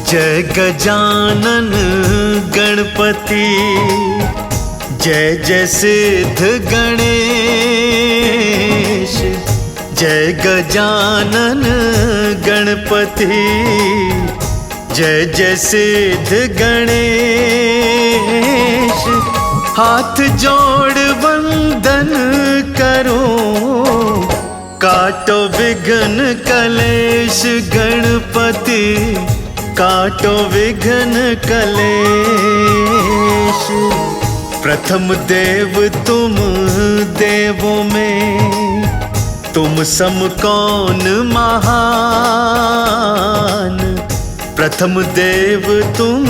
जय गजानन गणपति, जय जय सिद्ध गणेश। जय गजानन गणपति, जय जय सिद्ध गणेश। हाथ जोड़ वंदन करो, काटो विघ्न कलेश गणपति, काटो विघ्न कलेश। प्रथम देव तुम देवों में, तुम सम कौन महान। प्रथम देव तुम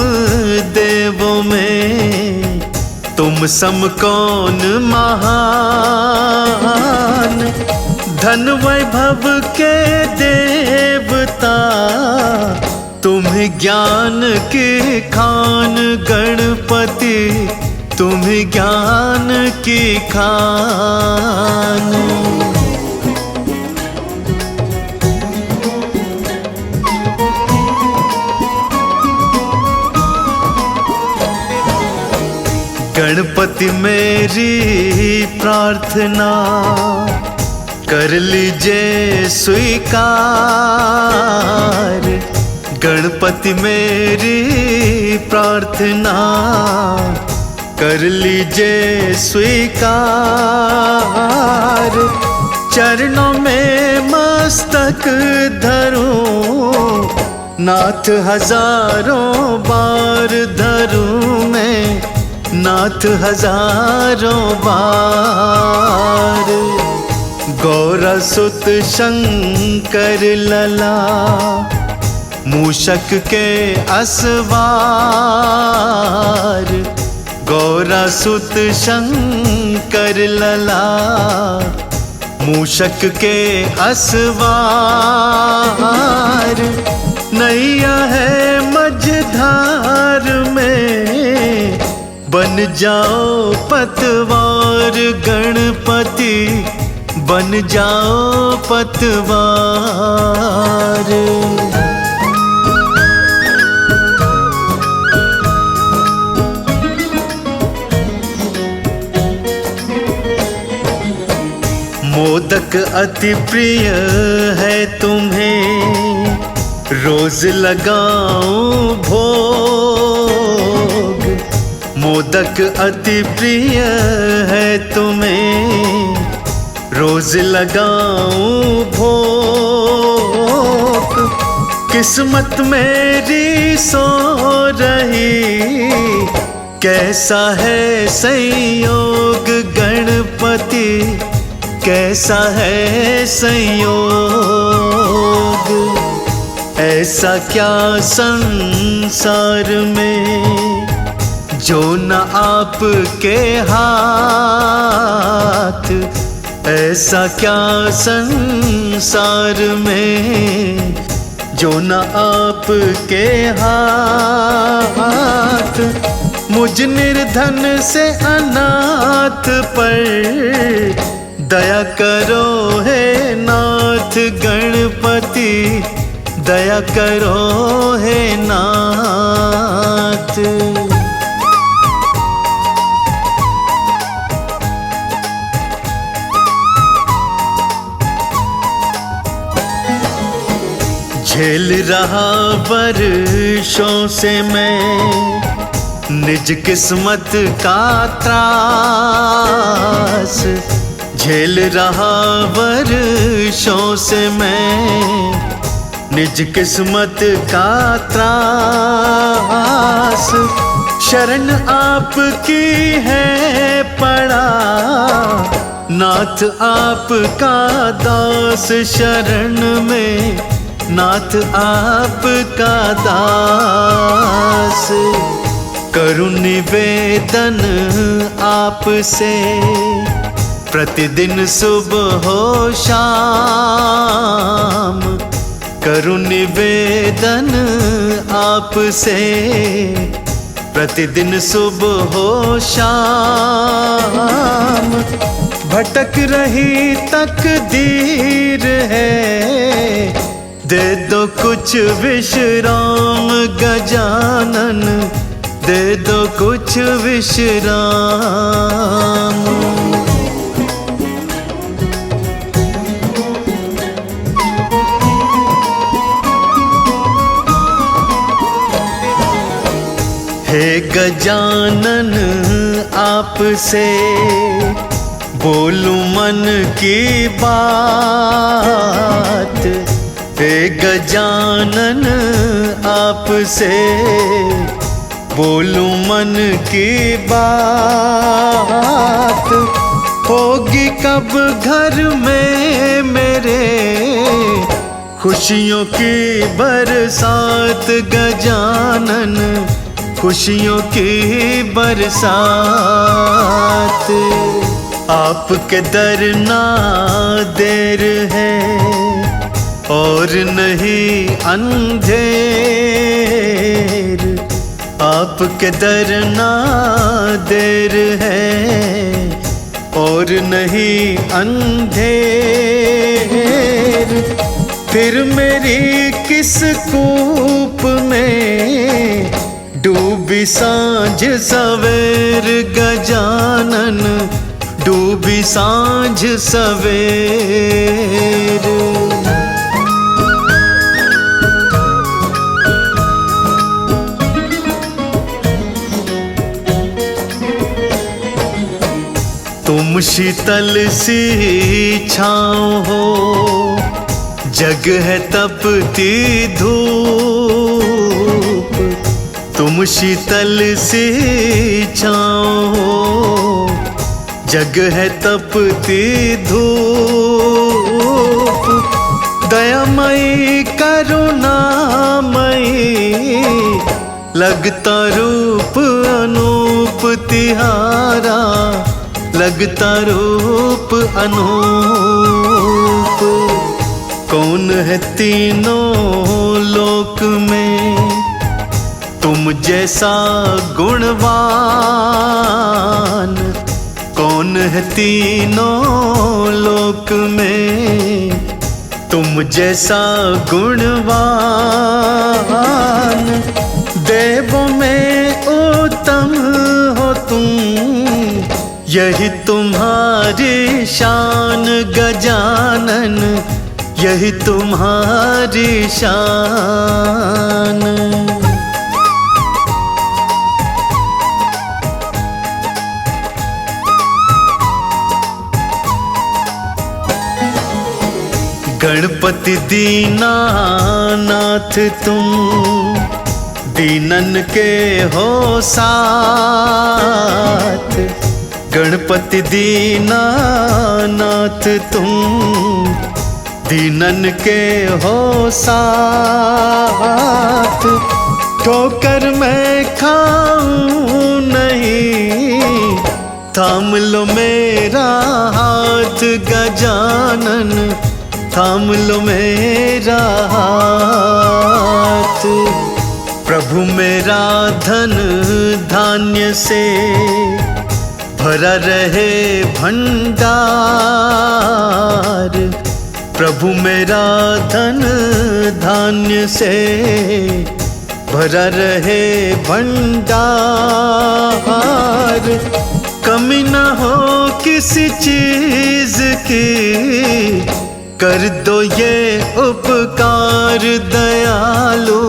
देवों में, तुम सम कौन महान। धन वैभव के देवता, तुम्हें ज्ञान की खान गणपति, तुम्हें ज्ञान की खान। गणपति मेरी प्रार्थना, कर लीजिए स्वीकार। गणपति मेरी प्रार्थना, कर लीजिए स्वीकार। चरणों में मस्तक धरूं, नाथ हजारों बार धरूं मैं, नाथ हजारों बार। गौरसुत शंकर लला, मूषक के असवार। गौरसुत शंकर लला, मूषक के असवार। नैया है मझधार में, बन जाओ पतवार गणपति, बन जाओ पतवार। मोदक अति प्रिय है तुम्हें, रोज लगाऊं भोग। मोदक अति प्रिय है तुम्हें, रोज लगाऊं भोग। किस्मत मेरी सो रही, कैसा है संयोग गणपति, कैसा है संयोग। ऐसा क्या संसार में, जो न आपके हाथ। ऐसा क्या संसार में, जो न आपके हाथ। मुझ निर्धन से अनाथ पर, दया करो हे नाथ गणपति, दया करो हे नाथ। झेल रहा वर्षों से मैं, निज किस्मत का त्रास। झेल रहा वर्षों से मैं, निज किस्मत का त्रास। शरण आपकी है पड़ा, नाथ आपका दास। शरण में नाथ आपका दास। करूं निवेदन आपसे, प्रतिदिन सुबह हो शाम। करूं निवेदन आपसे, प्रतिदिन सुबह हो शाम। भटक रही तकदीर है, दे दो कुछ विश्राम गजानन, दे दो कुछ विश्राम। हे गजानन आपसे बोलूं मन की बात, हे गजानन आपसे बोलूं मन की बात। होगी कब घर में मेरे खुशियों की बरसात गजानन, खुशियों की बरसात। आपके दर ना देर है और नहीं अंधेर, आपके दर ना देर है और नहीं अंधेर। फिर मेरी किस कूप में डूबी सांझ सवेर गजानन, डूबी सांझ सवेर। तुम शीतल सी छाँव हो, जग है तपती धूप। तुम शीतल सी छाँव हो, जग है तपती धूप। दयामयी करुणामयी लगता रूप अनूप तिहारा, लगता रूप अनूप। कौन है तीनों लोक में तुम जैसा गुणवान, कौन है तीनों लोक में तुम जैसा गुणवान। देवों में उत्तम हो तुम, यही तुम्हारी शान गजानन, यही तुम्हारी शान। गणपति दीनानाथ तुम दीनन के हो साथ, गणपति दीनानाथ तुम दीनन के हो साथ। ठोकर मैं खाऊं नहीं, थाम लो मेरा हाथ गजानन, थाम लो मेरा हाथ। प्रभु मेरा धन धान्य से भरा रहे भंडार, प्रभु मेरा धन धान्य से भरा रहे भंडार। कमी न हो किसी चीज की, कर दो ये उपकार दयालु,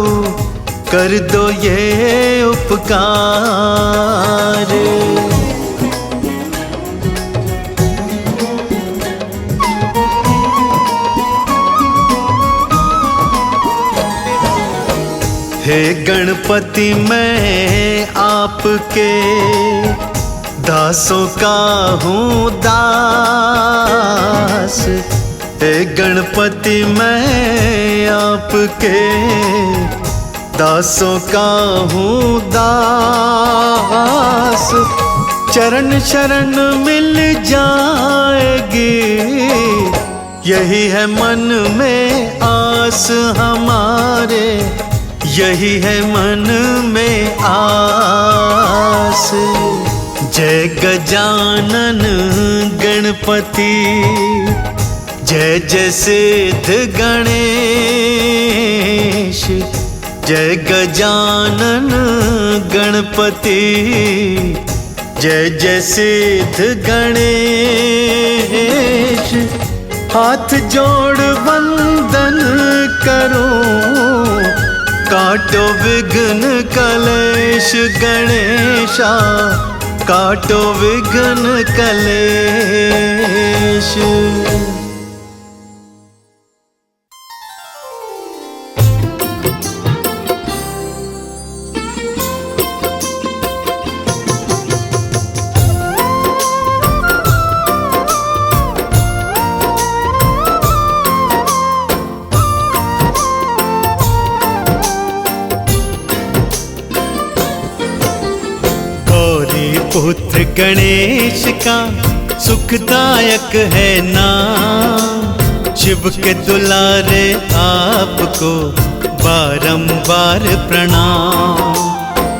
कर दो ये उपकार। हे गणपति मैं आपके दासों का हूँ दास, हे गणपति मैं आपके दासों का हूँ दास। चरण शरण मिल जाएगी, यही है मन में आस हमारे, यही है मन में आस। जय गजानन गणपति, जय जय सिद्ध गणेश, जय गजानन गणपति। जय जय सिद्ध गणेश, हाथ जोड़ वंदन करो, काटो विघ्न कलेश गणेशा, काटो विघ्न कलेश। पुत्र गणेश का सुखदायक है नाम, शिव के दुलारे आपको बारंबार प्रणाम।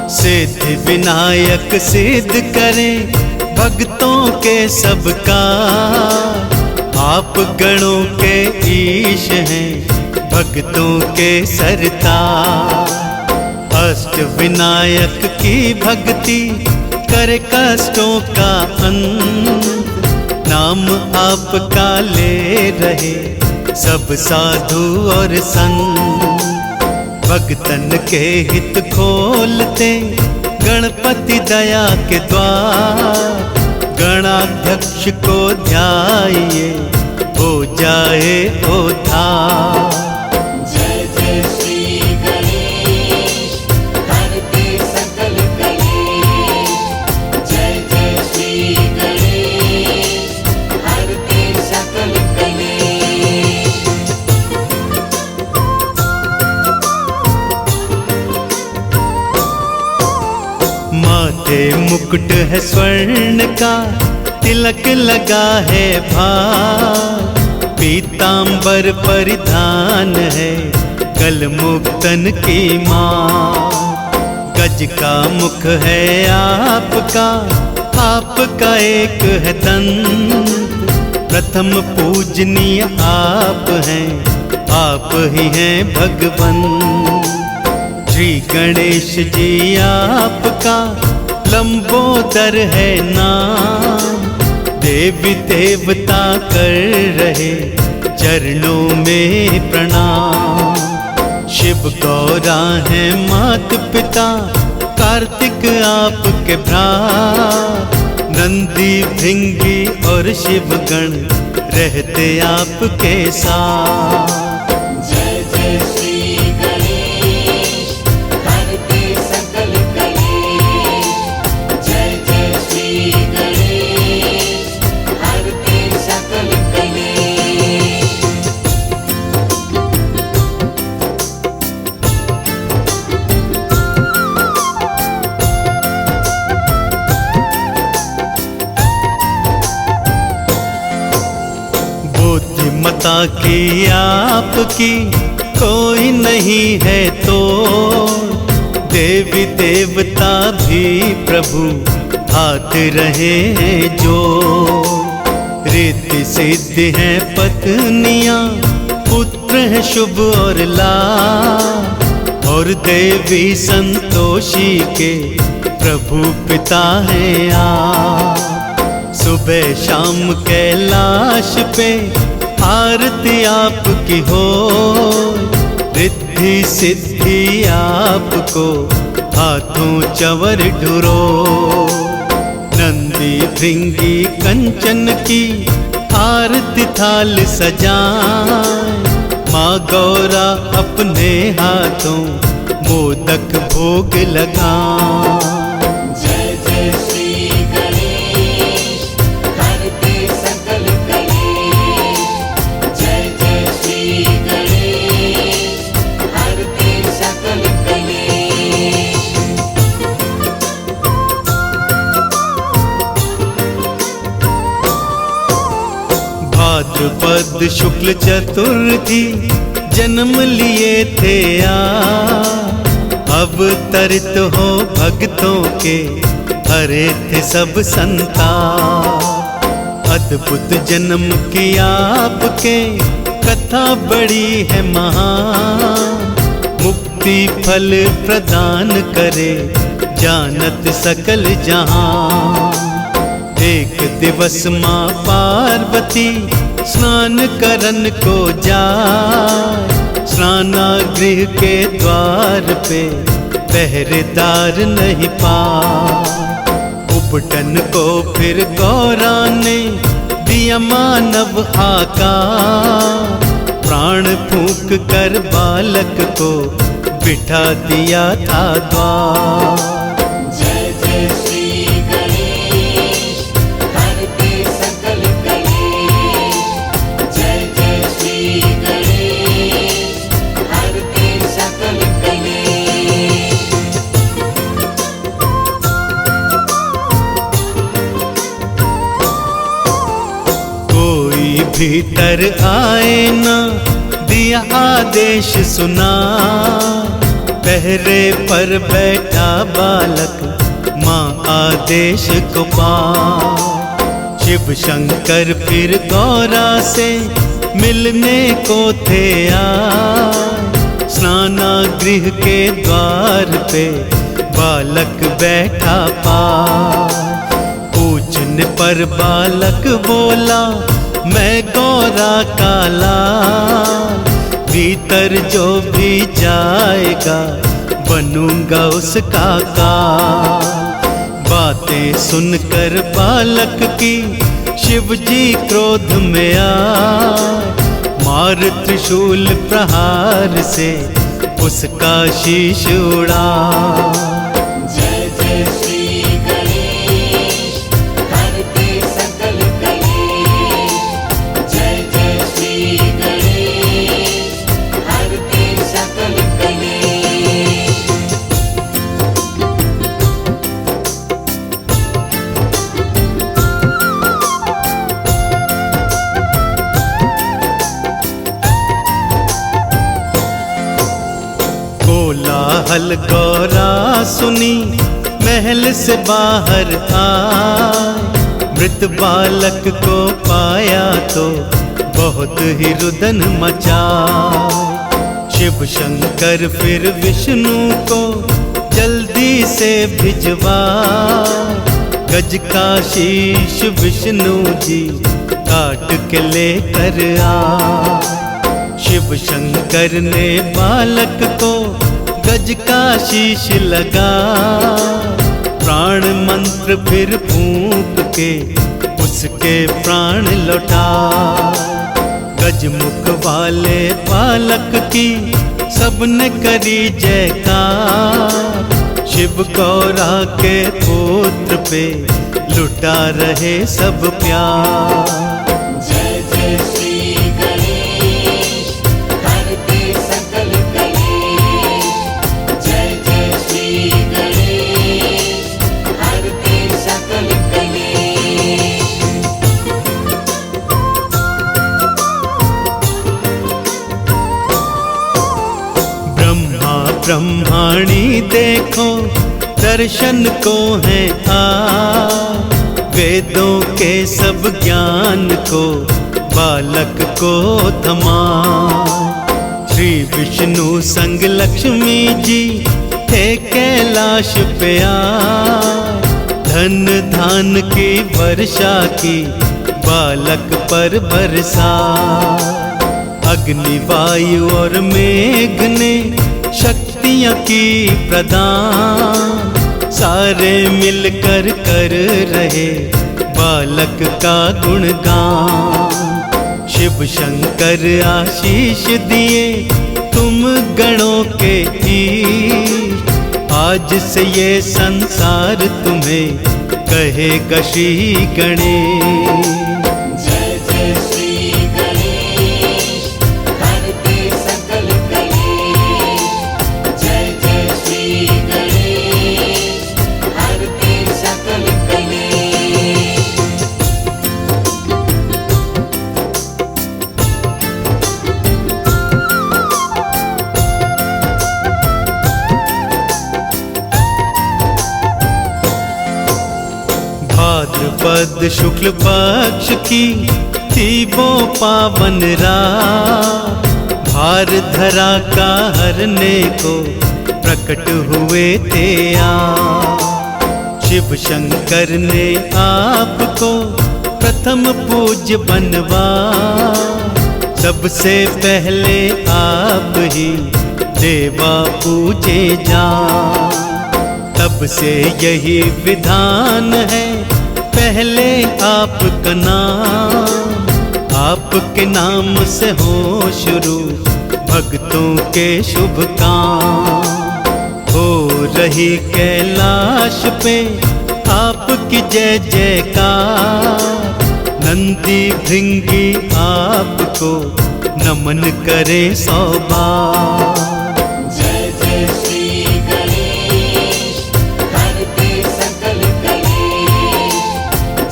सिद्धि विनायक सिद्ध करें भक्तों के सबका, आप गणों के ईश हैं भक्तों के सरतार। अष्ट विनायक की भक्ति कर कष्टों का अंत, नाम आपका ले रहे सब साधु और संत। भक्तन के हित खोलते गणपति दया के द्वार, गणाध्यक्ष को ध्याइए हो जाए उद्धार। मुकुट है स्वर्ण का, तिलक लगा है भार, पीतांबर परिधान है कलमुक्तन की माँ। गज का मुख है आपका, आपका एक है दंत, प्रथम पूजनीय आप हैं, आप ही हैं भगवन। श्री गणेश जी आपका लंबोदर है नाम, देवी देवता कर रहे चरणों में प्रणाम। शिव गौरा है मात पिता, कार्तिक आपके भ्रात, नंदी भृंगी और शिवगण रहते आपके साथ। बुद्धिमता की आपकी कोई नहीं है तो, देवी देवता भी प्रभु हाथ रहे हैं जो। रिद्धि सिद्धि है पत्नियां, पुत्र है शुभ और लाभ, और देवी संतोषी के प्रभु पिता है आप। सुबह शाम कैलाश पे आरती आपकी हो, रिद्धि सिद्धि आपको हाथों चवर ढुरो। नंदी भृंगी कंचन की आरती थाल सजाए, माँ गौरा अपने हाथों मोदक भोग लगाए। भाद्रपद शुक्ल चतुर्थी जन्म लिए थे अवतरित हो भक्तों के हरे थे सब संताप। अद्भुत जन्म की आपके कथा बड़ी है महान। मुक्ति फल प्रदान करे जानत सकल जहां। एक दिवस माँ पार्वती स्नान करन को जाए। स्नानागृह के द्वार पे पहरेदार नहीं पाए। उपटन को फिर गौरा ने दिया मानव आकार। प्राण फूंक कर बालक को बिठा दिया था द्वार। जय जय श्री गणेश हरते सकल कलेश। जय जय श्री गणेश हरते सकल कलेश। कोई भीतर आए ना दिया आदेश सुना। पहरे पर बैठा बालक माँ आदेश को पा। शिव शंकर फिर गौरा से मिलने को थे आए। स्नानागृह के द्वार पे बालक बैठा पा। पूछने पर बालक बोला मैं गौरा का लाल। भीतर जो भी जाएगा बनूंगा उसका काल। बातें सुनकर बालक की शिव जी क्रोध में आए। मार त्रिशूल प्रहार से उसका शीश उड़ा। जय जय श्री गणेश हरते सकल कलेश। जय जय श्री गणेश हरते सकल कलेश। कोलाहल गौरा सुनी महल से बाहर आए। मृत बालक को पाया तो बहुत ही रुदन मचा। शिव शंकर फिर विष्णु को जल्दी से भिजवा। गज का शीश विष्णु जी काट के लेकर आ। शिव शंकर ने बालक को गज का शीश लगा। प्राण मंत्र फिर फूंक के उसके प्राण लौटा। गजमुख वाले बालक की सबने करी जयकार। शिव गौरा के पुत्र पे लुटा रहे सब प्यार। जय जय श्री गणेश हरते सकल कलेश। जय जय श्री गणेश हरते सकल कलेश। ब्रह्मा ब्रह्माणी देखो दर्शन को है आ। वेदों के सब ज्ञान को बालक को थमा। श्री विष्णु संग लक्ष्मी जी थे कैलाश पे आए। धन धान की वर्षा की बालक पर बरसा। अग्नि वायु और मेघ ने शक्तियाँ की प्रदान। सारे मिलकर कर रहे बालक का गुणगान। शिव शंकर आशीष दिए तुम गणों के ईश। आज से ये संसार तुम्हें कहेगा श्री गणेश। जय जय श्री गणेश हरते सकल कलेश। जय जय श्री गणेश हरते सकल कलेश। भाद्रपद शुक्ल पक्ष की थी वो पावन रात, भार धरा का हरने को प्रकट हुए थे आप। शिव शंकर ने आपको प्रथम पूज्य बनवा, सबसे पहले आप ही देवा पूजे जा। तब से यही विधान है, पहले आपका नाम, आपके नाम से हो शुरू भक्तों के शुभ काम। हो रही कैलाश पे आपकी जय जयकार, नंदी भृंगी आपको नमन करे 100 बार। जय जय श्री गणेश हरते सकल कलेश,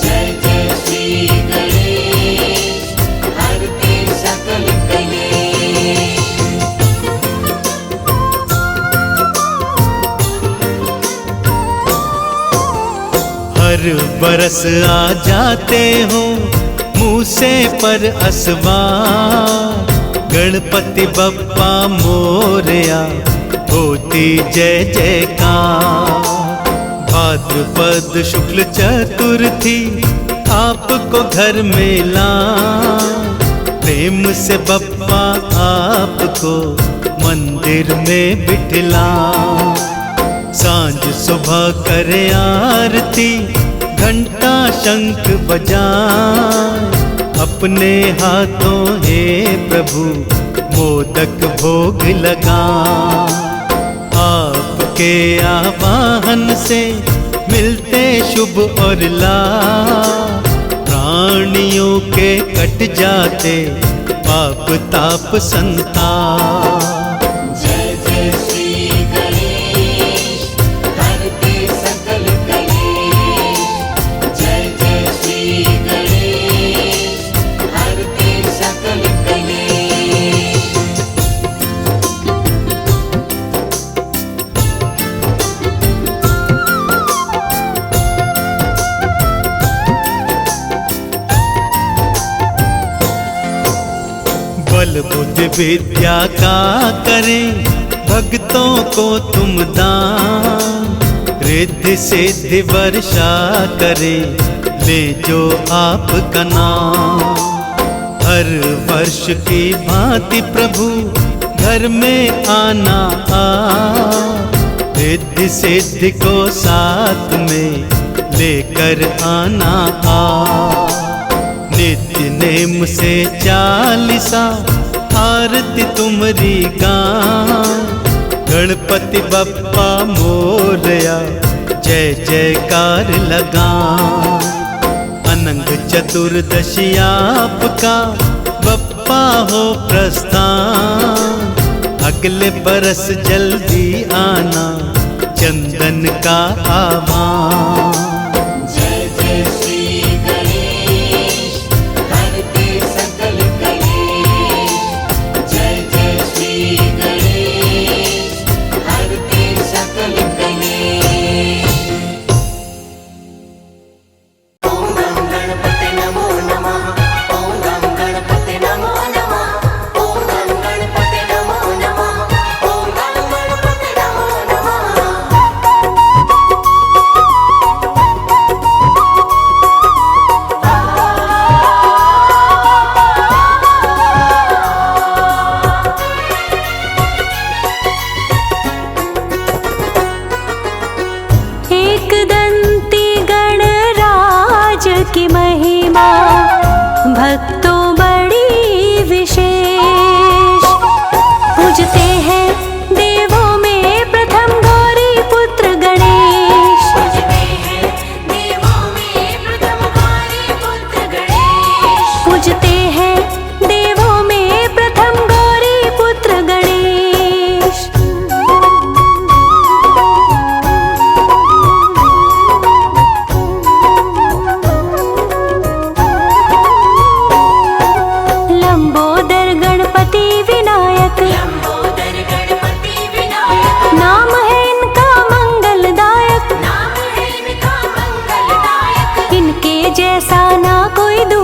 जय जय श्री गणेश हरते सकल कलेश। हर बरस आ जाते हो मूसे पर असवार, गणपति बप्पा मोरया होती जय जयकार। भाद्रपद शुक्ल चतुर्थी आपको घर में ला, प्रेम से बप्पा आपको मंदिर में बिठला। सांझ सुबह करे आरती, घंटा शंख बजाए, अपने हाथों हे प्रभु मोदक भोग लगा। आपके आवाहन से मिलते शुभ और लाभ, प्राणियों के कट जाते पाप ताप संताप। जय जय श्री गणेश हरते सकल कलेश, जय जय श्री गणेश हरते सकल कलेश। बल बुद्धि विद्या का करें भक्तों को तुम दान, रिद्धि सिद्धि वर्षा करें ले जो आपका नाम। हर वर्ष की भांति प्रभु घर में आना आ, रिद्धि सिद्धि को साथ में लेकर आना आ। नित्य नेम से 40 आरती तुमरी गान, गणपति बप्पा मोरया जय जयकार लगा। अनंग चतुर्दशी आपका बप्पा हो प्रस्थान, अगले बरस जल्दी आना चंदन का आह्वान। जय जय श्री गणेश हरते सकल कलेश, जय जय श्री गणेश हरते सकल कलेश। ओम गं गणपते नमो नमः, ओम गं गणपते नमो नमः, ओम गं गणपते नमो नमः, ओम गं गणपते नमो नमः। एकदंती गणराज की महिमा भक्तों बड़ी विशेष, पूजते हैं देवों में प्रथम गौरी पुत्र गणेश, पूजते हैं देवों में प्रथम गौरी पुत्र गणेश, पूजते हैं देवों में प्रथम गौरी पुत्र गणेश। लंबोदर गणपति विनायक, लंबोदर गणपति विनायक, नाम है इनका मंगलदायक, नाम है इनका मंगलदायक। इनके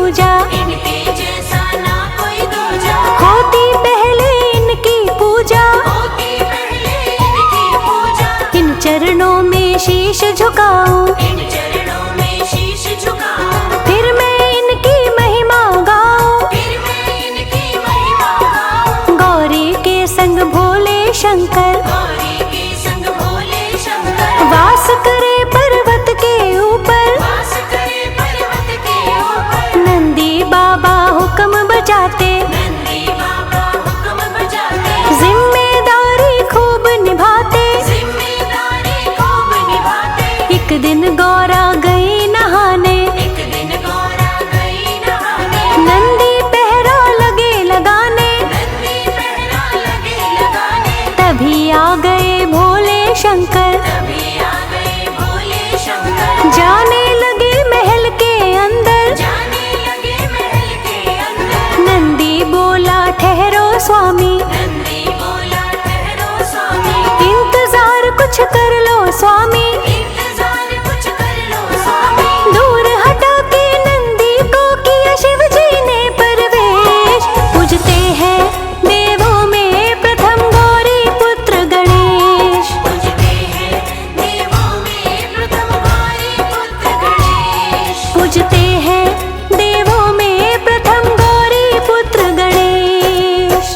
पूजा, इनके जैसा ना कोई दूजा। होती पहले इनकी पूजा, होती पहले इनकी पूजा। इन चरणों में शीश झुकाऊं, इन चरणों में शीश झुकाऊं। फिर मैं इनकी महिमा गाऊं। फिर मैं इनकी महिमा गाऊं। गौरी के संग भोले शंकर, गौरी के संग भोले शंकर। वास करे पर्वत के ऊपर, वास करे पर्वत के ऊपर। नंदी बाबा हुक्म बजाते, नंदी बाबा हुक्म बजाते। जिम्मेदारी खूब निभाते। जिम्मेदारी खूब निभाते। एक दिन गौरा गई नहाने, एक दिन गौरा गई नहाने। नंदी पहरा लगे लगाने, नंदी पहरा लगे लगाने। तभी आ गए भोले शंकर, तभी आ गए भोले शंकर। जाने लगे महल के अंदर। जाने लगे महल के अंदर। नंदी बोला ठहरो स्वामी, नंदी बोला ठहरो स्वामी। इंतजार कुछ कर लो स्वामी। इंतजार कुछ कर लो स्वामी। दूर हटा के नंदी को किया शिव जी ने प्रवेश। पूजते हैं देवों में प्रथम गौरी पुत्र गणेश। पूजते हैं देवों में प्रथम गौरी पुत्र गणेश। पूजते हैं देवों में प्रथम गौरी पुत्र गणेश।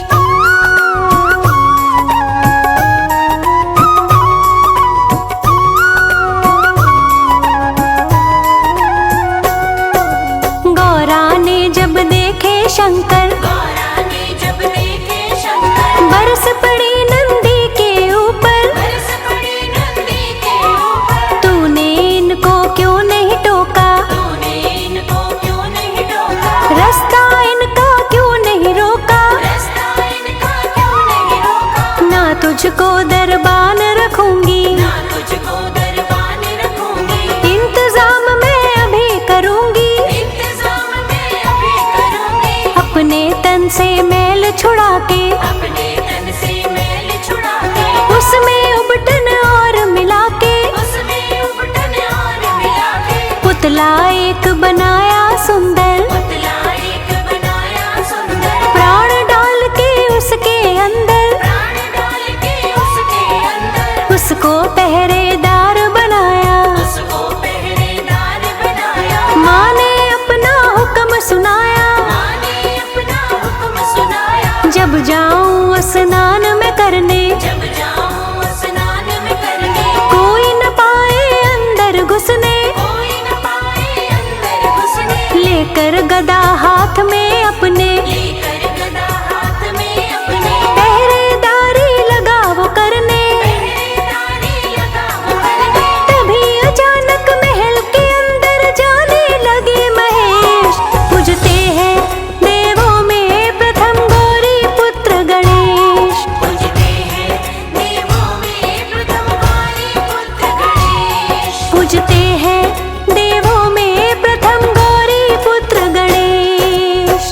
गौरा ने जब देखे शंकर, गौरा ने जब देखे शंकर। बरस पड़ी नंदी के ऊपर। बरस पड़ी नंदी के ऊपर। तूने इनको क्यों नहीं टोका, तूने इनको क्यों नहीं टोका। रास्ता इनका क्यों नहीं रोका। रास्ता इनका क्यों नहीं रोका। ना तुझको दरबान रखूंगी, ना तुझको दरबान रखूंगी। इंतजाम मैं अभी करूंगी। इंतजाम मैं अभी करूंगी। अपने तन से मैल छुड़ा के, अपने तन से मैल छुड़ा के। उसमें उबटन और मिला के, उसमें उबटन और मिला के। पुतला एक बनाया सुंदर। पुतला एक बनाया सुंदर। प्राण डाल के उसके अंदर, प्राण डाल के उसके अंदर। उसको पहरेदार बनाया। उसको पहरेदार बनाया। माँ ने अपना हुक्म सुनाया, माँ ने अपना हुक्म सुनाया। जब जाऊं स्नान में करने, जब जाऊं स्नान में करने। कोई न पाए अंदर घुसने। कोई न पाए अंदर घुसने। लेकर गदा हाथ में अपने, लेकर गदा हाथ में अपने। पहरेदारी लगा वो करने। पहरेदारी लगा वो करने। तभी अचानक महल के अंदर जाने लगे महेश। पूजते हैं देवों में प्रथम गौरी पुत्र गणेश। पूजते हैं देवों में प्रथम गौरी पुत्र गणेश। पूजते हैं देवों में प्रथम गौरी पुत्र गणेश।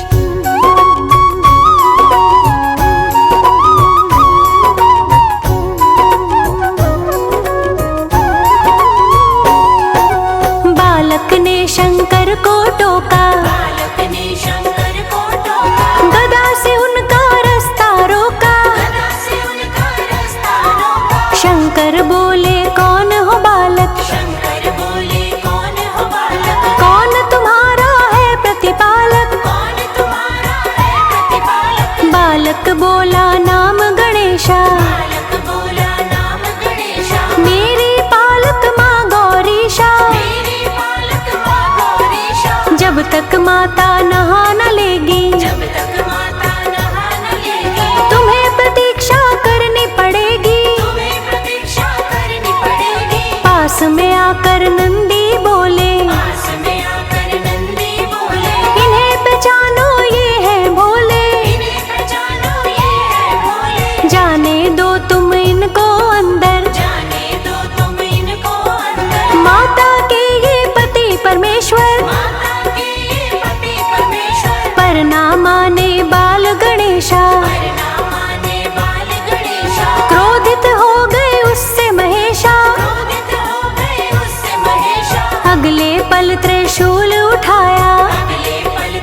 बालक ने शंकर को टोका, बालक ने शंकर को टोका। गदा से उनका रास्ता रोका। गदा से उनका रास्ता रोका। शंकर बोले कौन हो बालक, शंकर बोले कौन हो बालक। कौन तुम्हारा है प्रतिपालक। कौन तुम्हारा है प्रतिपालक। बालक बोला नाम गणेशा, बालक बोला नाम गणेशा। मेरी पालक माँ गौरीशा। मेरी पालक माँ गौरीशा। जब तक माता नहा न लेगी, जब तक माता नहा न लेगी। तुम्हें प्रतीक्षा करनी पड़ेगी। तुम्हें प्रतीक्षा करनी पड़ेगी। पास में आकर नंदी बोले, पास में आकर नंदी बोले। इन्हें पहचानो ये है भोले। इन्हें पहचानो ये है भोले। जाने दो तुम इनको अंदर, जाने दो तुम इनको अंदर। माता के ये पति परमेश्वर। माता के ये पति परमेश्वर। पर ना माने बाल गणेशा, परिणाम माने बाल गणेशा। क्रोधित हो गए उससे महेशा। क्रोधित हो गए उससे महेशा। अगले पल त्रिशूल उठाया, अगले पल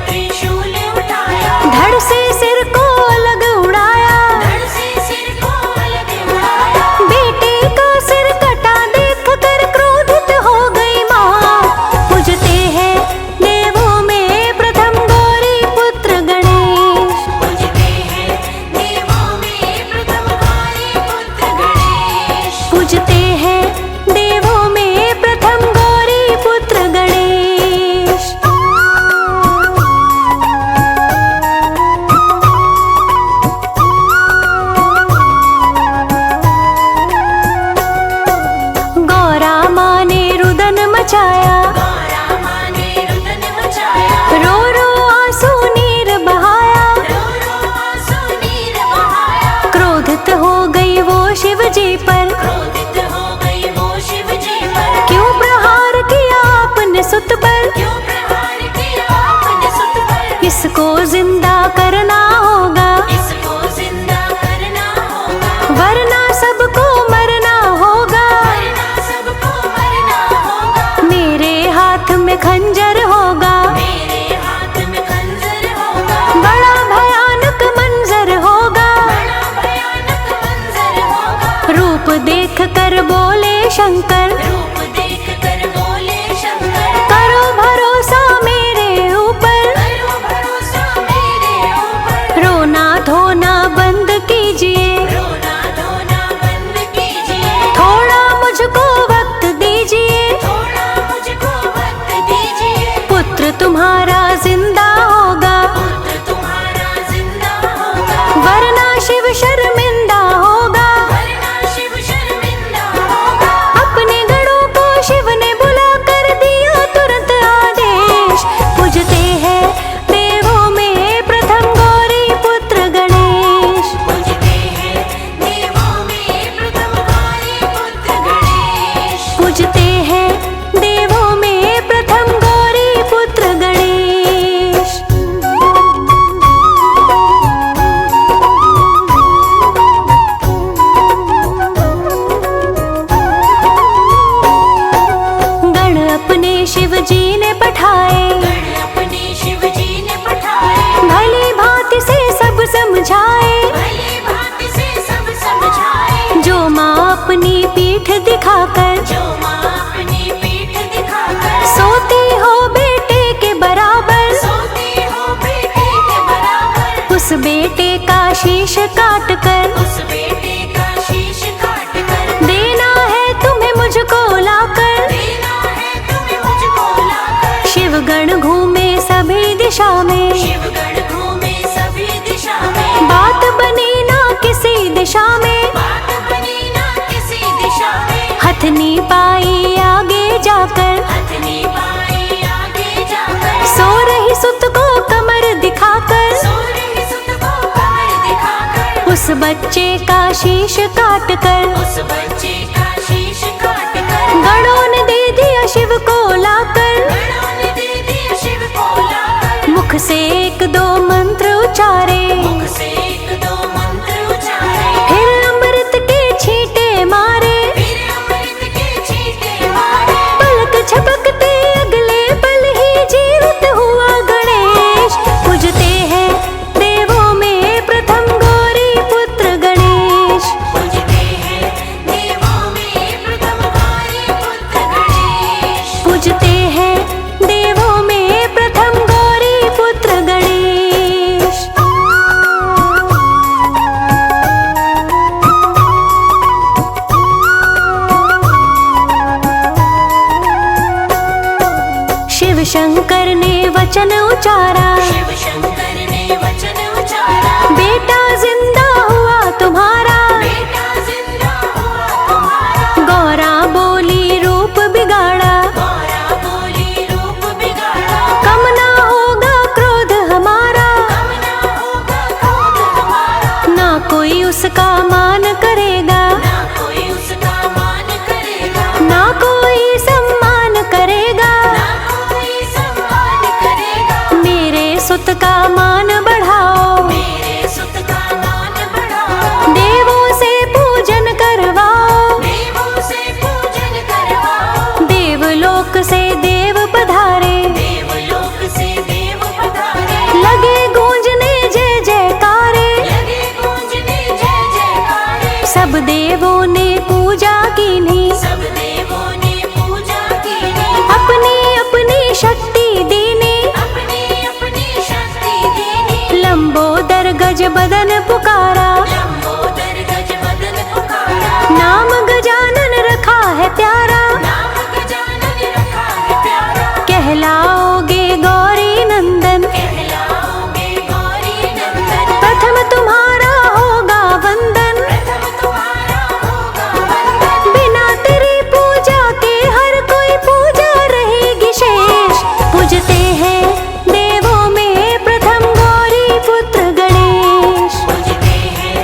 इसको जिंदा करना होगा, इसको जिंदा करना होगा, वरना सबको मरना होगा। वरना सबको मरना होगा। मेरे हाथ में खंजर होगा, मेरे हाथ में खंजर होगा, बड़ा भयानक मंजर होगा। बड़ा भयानक मंजर होगा। रूप देख कर बोले शंकर, रूप देख कर बोले शंकर, करो भरोसा मेरे ऊपर, करो भरोसा मेरे ऊपर। रोना धोना बंद कीजिए, रोना धोना बंद कीजिए, थोड़ा मुझको वक्त दीजिए। थोड़ा मुझको वक्त दीजिए। पुत्र तुम्हारा जिंदा होगा, पुत्र तुम्हारा जिंदा होगा, वरना शिव शर्मिंदा होगा। वरना शिव शर्मिंदा होगा। अपने गणों को शिव ने बुला कर दिया तुरंत आदेश, पूजते हैं देवों में प्रथम गौरी पुत्र गणेश। पूजते हैं देवों में प्रथम गौरी पुत्र गणेश। पूजते हैं देवों में प्रथम गौरी पुत्र गणेश। गण अपने शिव जी ने पठाए, गण अपने शिव जी ने पठाए, भली भांति से सब समझाए। भली भांति से सब समझाए। जो माँ अपनी पीठ दिखाकर जो माँ अपनी पीठ दिखाकर सोती हो बेटे के बराबर, सोती हो बेटे के बराबर, उस बेटे का शीश काट कर उस बेटे का शीश काट कर देना है तुम्हें मुझको लाकर। देना है तुम्हें मुझको लाकर। शिव गण घूमे सभी दिशा में, शिवगण घूमे सभी दिशा में, बात बनी ना किसी दिशा में। बात बनी ना किसी दिशा में। हथनी पाई आगे जाकर, हथनी पाई आगे जाकर, सो रही सुत को कमर दिखाकर, सो रही सुत को कमर दिखाकर, उस बच्चे का शीश काट कर उस बच्चे का शीश काट कर गणों ने दे दिया शिव को लाकर। गणों ने दे दिया शिव को लाकर। मुख से एक दो मंत्र उचारे, मुख से एक दो मंत्र उचारे, फिर अमृत के छींटे मारे। फिर अमृत के छींटे मारे। पलक झपकते अगले पल ही जीवित हुआ गणेश। पूजते हैं देवों में प्रथम गौरी पुत्र गणेश। पूजते हैं देवों में प्रथम गौरी पुत्र गणेश। पूजते हैं देवों में प्रथम गौरी पुत्र गणेश। शिव शंकर ने वचन उचारा, शिव शंकर ने वचन उचारा, बेटा जिंदा हुआ तुम्हारा। बेटा जिंदा हुआ तुम्हारा। गौरा बोली रूप बिगाड़ा, गौरा बोली रूप बिगाड़ा, कम ना होगा क्रोध हमारा। कम ना होगा क्रोध हमारा। ना कोई उसका मान करेगा, ना कोई उसका मान करेगा, ना कोई सम्मान करेगा। ना कोई सम्मान करेगा। मेरे सुत का मान बढ़ाओ, मेरे सुत का मान बढ़ाओ, देवों से पूजन करवाओ। देवों से पूजन करवाओ, देवलोक से देव पधारे, देवलोक से देव पधारे, लगे गूंजने जय जयकारे। लगे गूंजने जय जयकारे। सब देवों ने पूजा कीन्ही, सब देवों ने पूजा की, अपनी अपनी शक्ति दीनी। अपनी अपनी शक्ति देनी। लंबोदर गज बदन पुकारा, लंबोदर गज बदन पुकारा, नाम गजानन रखा है प्यारा। नाम गजानन रखा है प्यारा। कहलाओगे गौरी नंदन, कहलाओगे गौरी नंदन, प्रथम तुम्हारा होगा वंदन। प्रथम तुम्हारा होगा वंदन। बिना तेरी पूजा के हर कोई पूजा रहेगी शेष। पूजते हैं देवों में प्रथम गौरी पुत्र गणेश। पूजते हैं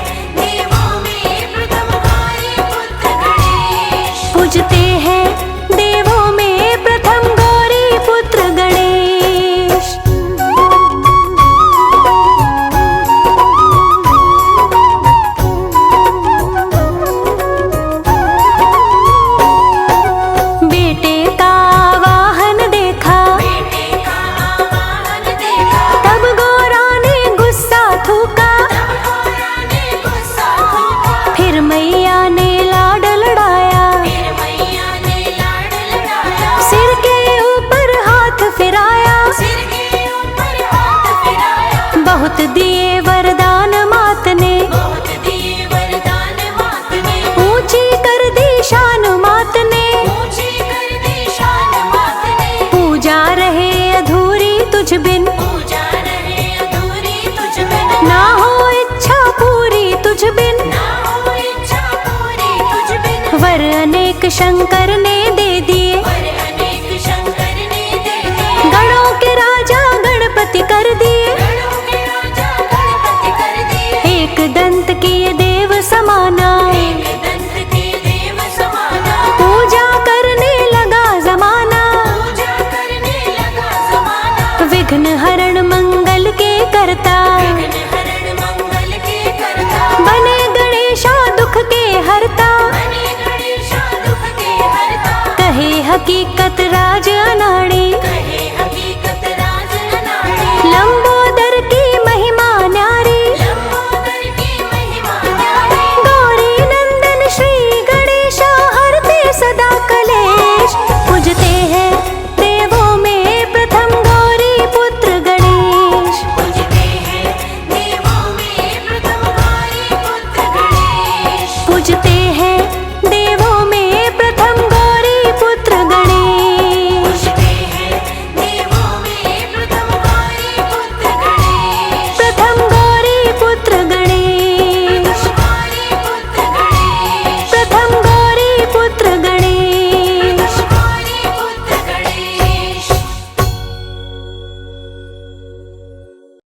बहुत दिए वरदान मात ने, बहुत दिए वरदान मात ने, ऊंची कर दी शान मात ने, ऊंची कर दी शान मात ने, पूजा रहे अधूरी तुझ बिन, पूजा रहे अधूरी तुझ बिन, ना हो इच्छा पूरी तुझ बिन, ना हो इच्छा पूरी तुझ बिन, वर अनेक शंकर ने